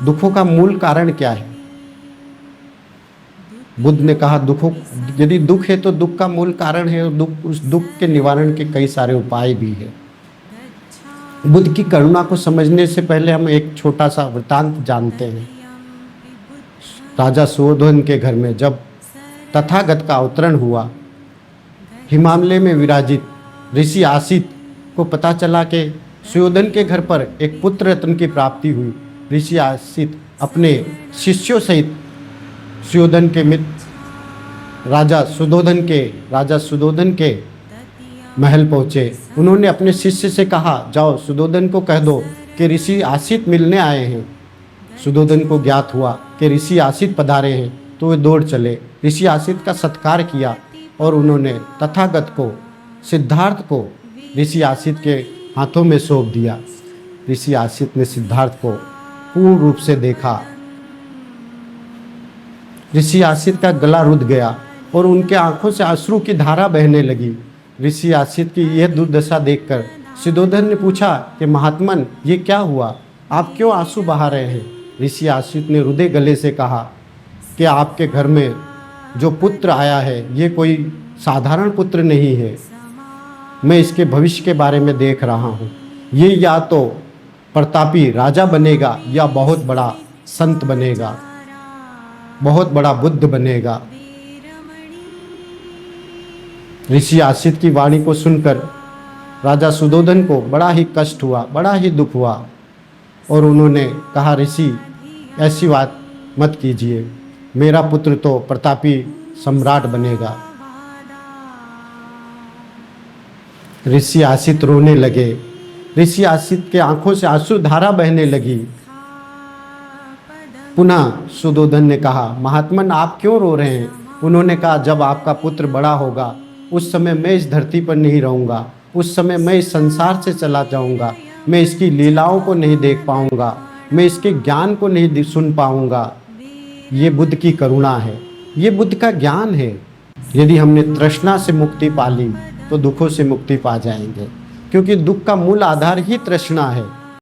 दुखों का मूल कारण क्या है? बुद्ध ने कहा दुखों, यदि दुख है तो दुख का मूल कारण है, और दुख, उस दुख के निवारण के कई सारे उपाय भी है। बुद्ध की करुणा को समझने से पहले हम एक छोटा सा वृतांत जानते हैं। राजा सुयोधन के घर में जब तथागत का अवतरण हुआ, हिमालय में विराजित ऋषि आसित को पता चला कि सुयोधन के घर पर एक पुत्र रत्न की प्राप्ति हुई। ऋषि आसित अपने शिष्यों सहित सुयोधन के मित्र राजा सुधोधन के महल पहुँचे। उन्होंने अपने शिष्य से कहा, जाओ सुधोधन को कह दो कि ऋषि आसित मिलने आए हैं। सुधोधन को ज्ञात हुआ कि ऋषि आसित पधारे हैं, तो वे दौड़ चले, ऋषि आसित का सत्कार किया और उन्होंने तथागत को, सिद्धार्थ को ऋषि आसित के हाथों में सौंप दिया। ऋषि आसित ने सिद्धार्थ को पूर्ण रूप से देखा। ऋषि आसित का गला रुध गया और उनके आंखों से अश्रु की धारा बहने लगी। ऋषि आसित की यह दुर्दशा देखकर सुधोधन ने पूछा कि महात्मन, ये क्या हुआ? आप क्यों आंसू बहा रहे हैं? ऋषि आसित ने रुधे गले से कहा कि आपके घर में जो पुत्र आया है, ये कोई साधारण पुत्र नहीं है। मैं इसके भविष्य के बारे में देख रहा हूँ। ये या तो प्रतापी राजा बनेगा या बहुत बड़ा संत बनेगा, बहुत बड़ा बुद्ध बनेगा। ऋषि आसित की वाणी को सुनकर राजा सुधोधन को बड़ा ही कष्ट हुआ, बड़ा ही दुख हुआ, और उन्होंने कहा, ऋषि ऐसी बात मत कीजिए, मेरा पुत्र तो प्रतापी सम्राट बनेगा। ऋषि आसित रोने लगे। ऋषि आसित के आंखों से आंसू धारा बहने लगी। पुनः सुधोधन ने कहा, महात्मन आप क्यों रो रहे हैं? उन्होंने कहा, जब आपका पुत्र बड़ा होगा उस समय मैं इस धरती पर नहीं रहूँगा, उस समय मैं इस संसार से चला जाऊँगा, मैं इसकी लीलाओं को नहीं देख पाऊँगा, मैं इसके ज्ञान को नहीं सुन पाऊँगा। ये बुद्ध की करुणा है, ये बुद्ध का ज्ञान है। यदि हमने तृष्णा से मुक्ति पा ली तो दुखों से मुक्ति पा जाएंगे, क्योंकि दुख का मूल आधार ही तृष्णा है।